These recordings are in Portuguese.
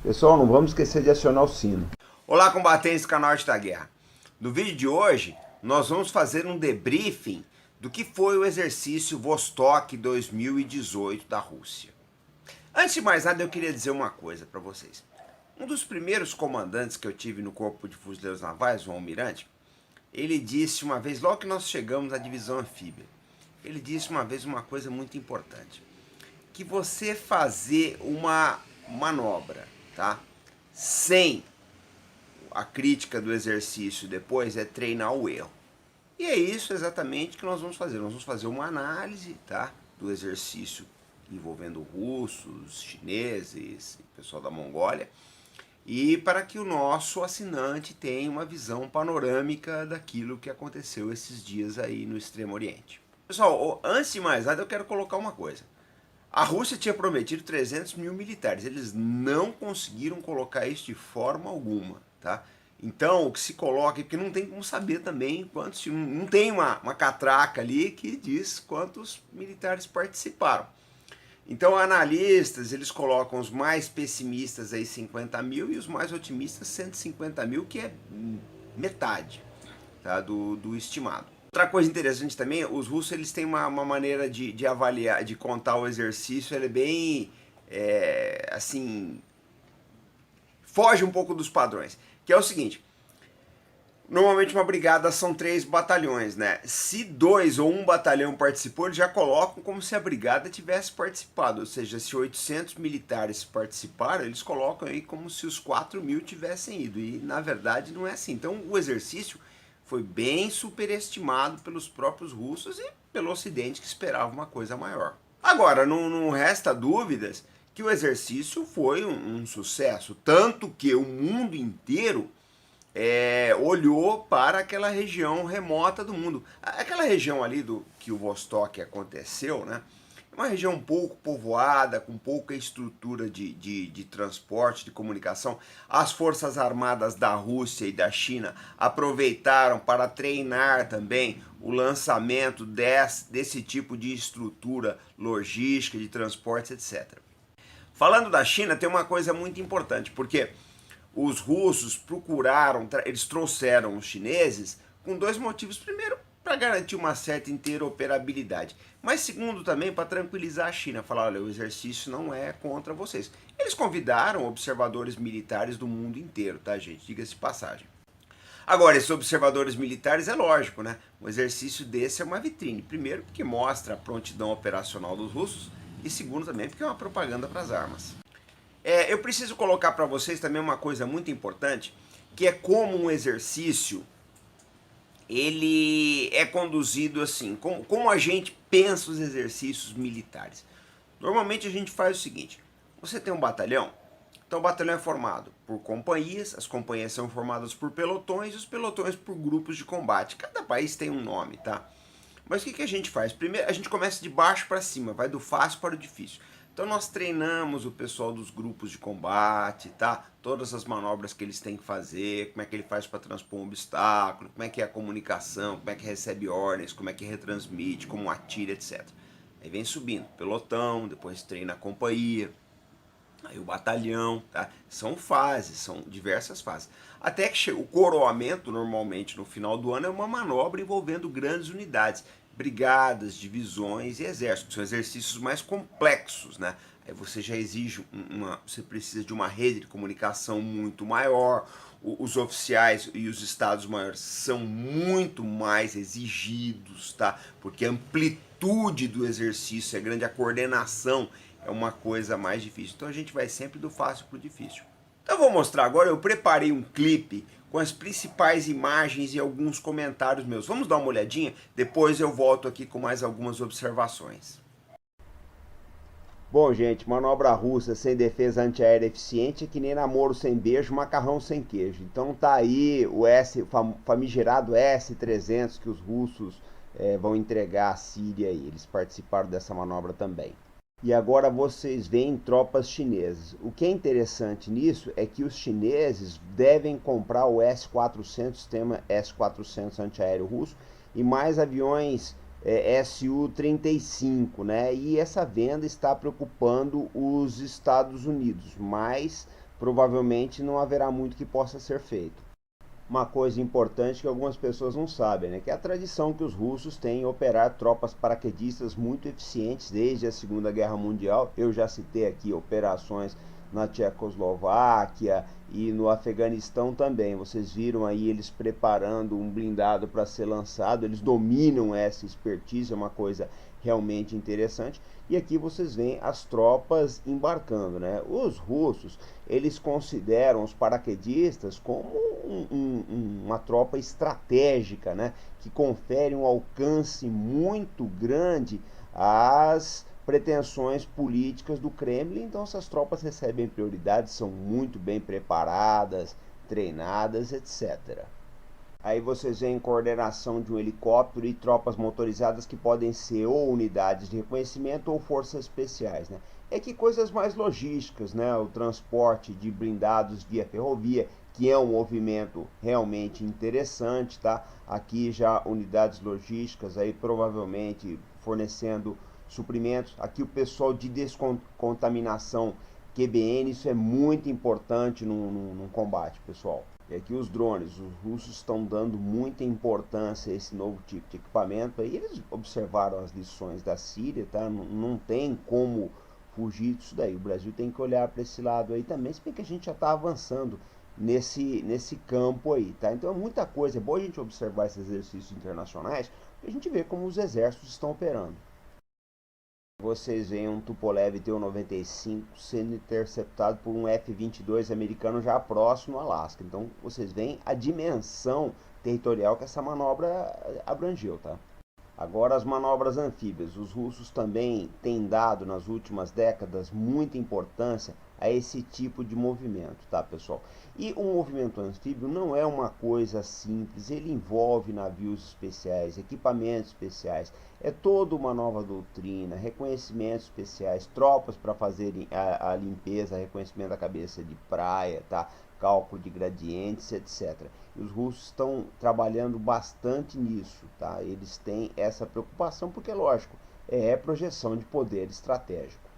Pessoal, não vamos esquecer de acionar o sino. Olá, combatentes do canal Arte da Guerra. No vídeo de hoje, nós vamos fazer um debriefing do que foi o exercício Vostok 2018 da Rússia. Antes de mais nada, eu queria dizer uma coisa para vocês. Um dos primeiros comandantes que eu tive no Corpo de Fuzileiros Navais, o almirante, ele disse uma vez, logo que nós chegamos à divisão anfíbia, ele disse uma vez uma coisa muito importante, que você fazer uma manobra, tá, sem a crítica do exercício depois é treinar o erro. E é isso exatamente que nós vamos fazer. Nós vamos fazer uma análise, tá, do exercício envolvendo russos, chineses, pessoal da Mongólia, e para que o nosso assinante tenha uma visão panorâmica daquilo que aconteceu esses dias aí no Extremo Oriente. Pessoal, antes de mais nada eu quero colocar uma coisa. A Rússia tinha prometido 300 mil militares, eles não conseguiram colocar isso de forma alguma, tá? Então, o que se coloca, porque não tem como saber também quantos, não tem uma catraca ali que diz quantos militares participaram. Então, analistas, eles colocam os mais pessimistas aí 50 mil e os mais otimistas 150 mil, que é metade, tá, do estimado. Outra coisa interessante também, os russos eles têm uma maneira de avaliar, de contar o exercício, ele é bem, assim, foge um pouco dos padrões, que é o seguinte, normalmente uma brigada são 3 batalhões, né? Se 2 ou 1 batalhão participou, eles já colocam como se a brigada tivesse participado, ou seja, se 800 militares participaram, eles colocam aí como se os 4 mil tivessem ido, e na verdade não é assim. Então o exercício foi bem superestimado pelos próprios russos e pelo Ocidente, que esperava uma coisa maior. Agora, não resta dúvidas que o exercício foi um sucesso, tanto que o mundo inteiro olhou para aquela região remota do mundo. Aquela região ali que o Vostok aconteceu, né? É uma região pouco povoada, com pouca estrutura de transporte, de comunicação. As forças armadas da Rússia e da China aproveitaram para treinar também o lançamento desse tipo de estrutura logística, de transportes, etc. Falando da China, tem uma coisa muito importante, porque os russos procuraram, eles trouxeram os chineses com 2 motivos. Primeiro, para garantir uma certa interoperabilidade, mas segundo também para tranquilizar a China, falar, olha, o exercício não é contra vocês. Eles convidaram observadores militares do mundo inteiro, tá, gente? Diga-se de passagem. Agora, esses observadores militares é lógico, né? Um exercício desse é uma vitrine. Primeiro, porque mostra a prontidão operacional dos russos, e segundo também, porque é uma propaganda para as armas. Eu preciso colocar para vocês também uma coisa muito importante, que é como um exercício ele é conduzido assim, como a gente pensa os exercícios militares. Normalmente a gente faz o seguinte, você tem um batalhão, então o batalhão é formado por companhias, as companhias são formadas por pelotões e os pelotões por grupos de combate. Cada país tem um nome, tá? Mas o que a gente faz? Primeiro a gente começa de baixo para cima, vai do fácil para o difícil. Então nós treinamos o pessoal dos grupos de combate, tá? Todas as manobras que eles têm que fazer, como é que ele faz para transpor um obstáculo, como é que é a comunicação, como é que recebe ordens, como é que retransmite, como atira, etc. Aí vem subindo, pelotão, depois treina a companhia, aí o batalhão, tá? São fases, são diversas fases. Até que chega o coroamento, normalmente no final do ano, é uma manobra envolvendo grandes unidades, brigadas, divisões e exércitos. São exercícios mais complexos, né? Aí você já exige você precisa de uma rede de comunicação muito maior, os oficiais e os estados maiores são muito mais exigidos, tá? Porque a amplitude do exercício é grande, a coordenação é uma coisa mais difícil. Então a gente vai sempre do fácil para o difícil. Então eu vou mostrar agora, eu preparei um clipe com as principais imagens e alguns comentários meus. Vamos dar uma olhadinha? Depois eu volto aqui com mais algumas observações. Bom, gente, manobra russa sem defesa antiaérea eficiente é que nem namoro sem beijo, macarrão sem queijo. Então tá aí o famigerado S-300 que os russos vão entregar à Síria aí. Eles participaram dessa manobra também. E agora vocês veem tropas chinesas. O que é interessante nisso é que os chineses devem comprar o S-400, sistema S-400 antiaéreo russo, e mais aviões Su-35, né? E essa venda está preocupando os Estados Unidos, mais provavelmente não haverá muito que possa ser feito. Uma coisa importante que algumas pessoas não sabem, né, que é a tradição que os russos têm em operar tropas paraquedistas muito eficientes desde a Segunda Guerra Mundial. Eu já citei aqui operações na Tchecoslováquia e no Afeganistão também. Vocês viram aí eles preparando um blindado para ser lançado, eles dominam essa expertise, é uma coisa realmente interessante. E aqui vocês veem as tropas embarcando, né? Os russos, eles consideram os paraquedistas como uma tropa estratégica, né? Que confere um alcance muito grande às pretensões políticas do Kremlin. Então essas tropas recebem prioridade, são muito bem preparadas, treinadas, etc. Aí vocês veem coordenação de um helicóptero e tropas motorizadas que podem ser ou unidades de reconhecimento ou forças especiais, né? É que coisas mais logísticas, né? O transporte de blindados via ferrovia, que é um movimento realmente interessante, tá? Aqui já unidades logísticas aí provavelmente fornecendo suprimentos. Aqui o pessoal de descontaminação QBN, isso é muito importante num combate, pessoal. E aqui os drones, os russos estão dando muita importância a esse novo tipo de equipamento. Aí eles observaram as lições da Síria, tá? Não tem como fugir disso daí. O Brasil tem que olhar para esse lado aí também, se bem que a gente já está avançando nesse campo aí, tá? Então é muita coisa, é bom a gente observar esses exercícios internacionais, para a gente ver como os exércitos estão operando. Vocês veem um Tupolev Tu-95 sendo interceptado por um F-22 americano já próximo ao Alasca. Então vocês veem a dimensão territorial que essa manobra abrangeu, tá? Agora as manobras anfíbias. Os russos também têm dado nas últimas décadas muita importância a esse tipo de movimento, tá, pessoal? E o movimento anfíbio não é uma coisa simples, ele envolve navios especiais, equipamentos especiais, é toda uma nova doutrina, reconhecimentos especiais, tropas para fazerem a limpeza, reconhecimento da cabeça de praia, tá? Cálculo de gradientes, etc. E os russos estão trabalhando bastante nisso, tá? Eles têm essa preocupação porque, lógico, é projeção de poder estratégico.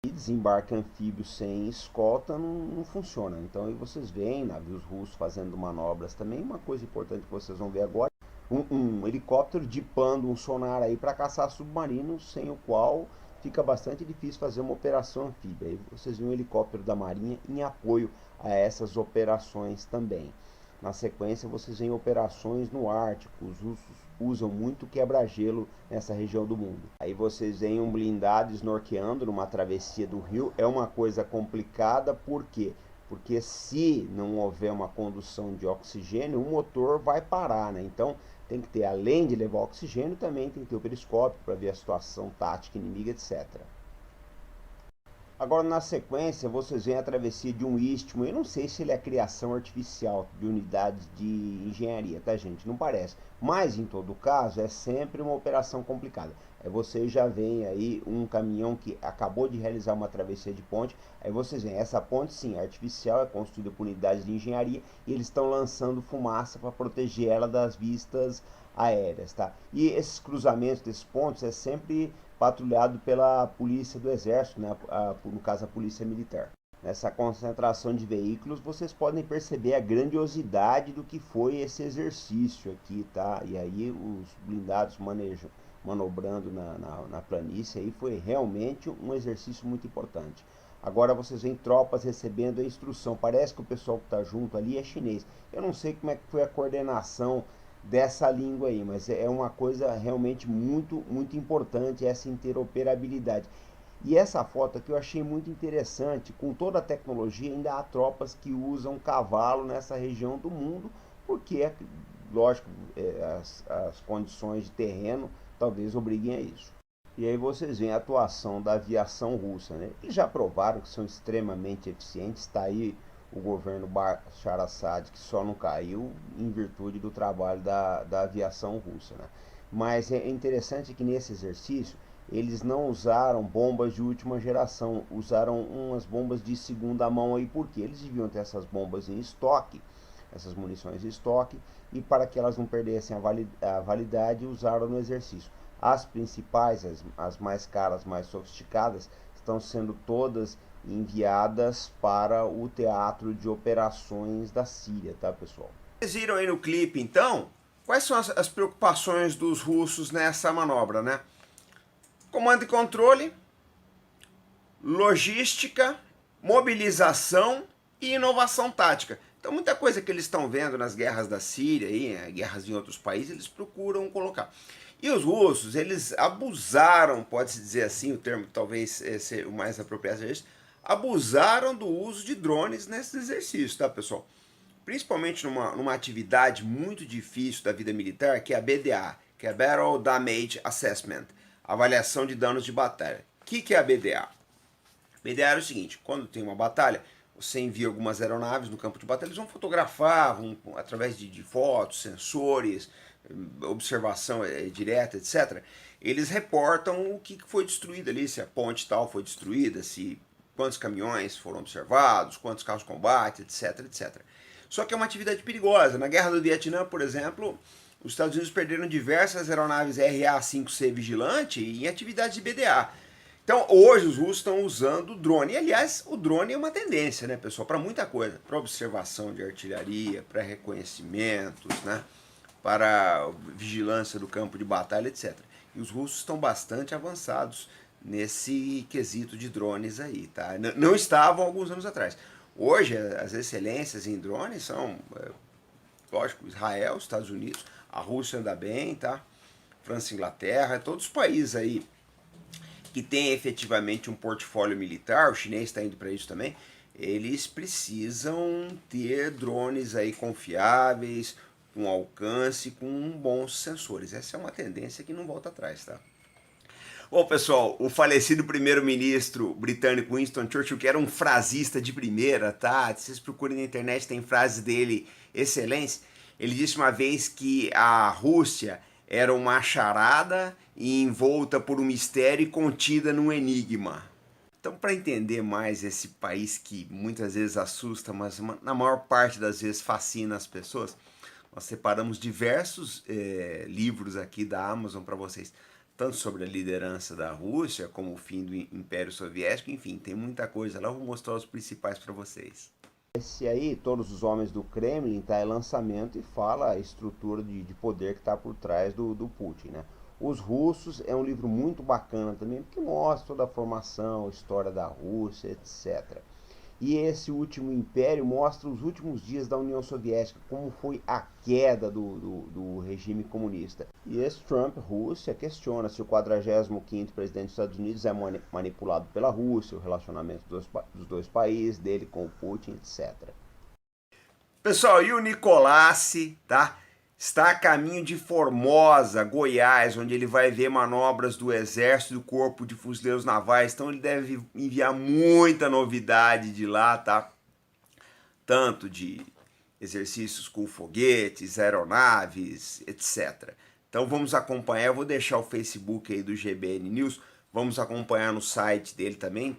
E desembarque anfíbio sem escolta não funciona. Então aí vocês veem navios russos fazendo manobras também. Uma coisa importante que vocês vão ver agora, um helicóptero dipando um sonar aí para caçar submarinos, sem o qual fica bastante difícil fazer uma operação anfíbia. Aí vocês veem um helicóptero da Marinha em apoio a essas operações também. Na sequência vocês veem operações no Ártico. Os russos usam muito quebra-gelo nessa região do mundo. Aí vocês veem um blindado snorkeando numa travessia do rio. É uma coisa complicada, por quê? Porque se não houver uma condução de oxigênio, o motor vai parar, né? Então tem que ter, além de levar oxigênio, também tem que ter o periscópio para ver a situação tática inimiga, etc. Agora, na sequência, vocês veem a travessia de um istmo. Eu não sei se ele é criação artificial de unidades de engenharia, tá, gente? Não parece. Mas, em todo caso, é sempre uma operação complicada. Aí vocês já veem aí um caminhão que acabou de realizar uma travessia de ponte. Aí vocês veem, essa ponte, sim, é artificial, é construída por unidades de engenharia. E eles estão lançando fumaça para proteger ela das vistas aéreas, tá? E esses cruzamentos desses pontos é sempre patrulhado pela polícia do exército, né? No caso a polícia militar. Nessa concentração de veículos vocês podem perceber a grandiosidade do que foi esse exercício aqui, tá? E aí os blindados manobrando na planície aí foi realmente um exercício muito importante. Agora vocês veem tropas recebendo a instrução. Parece que o pessoal que está junto ali é chinês. Eu não sei como é que foi a coordenação dessa língua aí, mas é uma coisa realmente muito importante essa interoperabilidade. E essa foto aqui eu achei muito interessante, com toda a tecnologia, ainda há tropas que usam cavalo nessa região do mundo, porque, lógico, as condições de terreno talvez obriguem a isso. E aí vocês veem a atuação da aviação russa, né? Eles já provaram que são extremamente eficientes, está aí o governo Bashar Assad, que só não caiu em virtude do trabalho da aviação russa, né? Mas é interessante que nesse exercício eles não usaram bombas de última geração, usaram umas bombas de segunda mão aí, porque eles deviam ter essas bombas em estoque, essas munições em estoque, e para que elas não perdessem a validade, usaram no exercício. As principais, as mais caras, mais sofisticadas, estão sendo todas enviadas para o teatro de operações da Síria, tá, pessoal? Vocês viram aí no clipe, então, quais são as preocupações dos russos nessa manobra, né? Comando e controle, logística, mobilização e inovação tática. Então, muita coisa que eles estão vendo nas guerras da Síria, e guerras em outros países, eles procuram colocar. E os russos, eles abusaram, pode-se dizer assim, o termo talvez seja o mais apropriado, abusaram do uso de drones nesses exercícios, tá, pessoal? Principalmente numa atividade muito difícil da vida militar, que é a BDA, que é a Battle Damage Assessment, avaliação de danos de batalha. O que é a BDA? BDA era o seguinte: quando tem uma batalha, você envia algumas aeronaves no campo de batalha, eles vão fotografar, através de fotos, sensores, observação direta, etc. Eles reportam o que foi destruído ali, se a ponte tal foi destruída, se quantos caminhões foram observados, quantos carros de combate, etc, etc. Só que é uma atividade perigosa. Na Guerra do Vietnã, por exemplo, os Estados Unidos perderam diversas aeronaves RA-5C Vigilante em atividades de BDA. Então, hoje os russos estão usando o drone. E, aliás, o drone é uma tendência, né, pessoal, para muita coisa. Para observação de artilharia, para reconhecimentos, né, para vigilância do campo de batalha, etc. E os russos estão bastante avançados nesse quesito de drones aí, tá? Não estavam alguns anos atrás. Hoje, as excelências em drones são, lógico, Israel, Estados Unidos, a Rússia anda bem, tá? França, Inglaterra, todos os países aí que têm efetivamente um portfólio militar, o chinês está indo para isso também, eles precisam ter drones aí confiáveis, com alcance, com bons sensores. Essa é uma tendência que não volta atrás, tá? Bom, pessoal, o falecido primeiro-ministro britânico Winston Churchill, que era um frasista de primeira, tá? Se vocês procurem na internet, tem frases dele excelentes. Ele disse uma vez que a Rússia era uma charada envolta por um mistério e contida num enigma. Então, para entender mais esse país que muitas vezes assusta, mas na maior parte das vezes fascina as pessoas, nós separamos diversos livros aqui da Amazon para vocês, tanto sobre a liderança da Rússia, como o fim do Império Soviético, enfim, tem muita coisa lá, eu vou mostrar os principais para vocês. Esse aí, Todos os Homens do Kremlin, tá em lançamento e fala a estrutura de poder que está por trás do Putin, né? Os Russos é um livro muito bacana também, porque mostra toda a formação, a história da Rússia, etc. E esse último império mostra os últimos dias da União Soviética, como foi a queda do regime comunista. E esse Trump, Rússia, questiona se o 45º presidente dos Estados Unidos é manipulado pela Rússia, o relacionamento dos dois países, dele com o Putin, etc. Pessoal, e o Nicolassi, tá? Está a caminho de Formosa, Goiás, onde ele vai ver manobras do Exército e do Corpo de Fuzileiros Navais. Então ele deve enviar muita novidade de lá, tá? Tanto de exercícios com foguetes, aeronaves, etc. Então vamos acompanhar, eu vou deixar o Facebook aí do GBN News, vamos acompanhar no site dele também.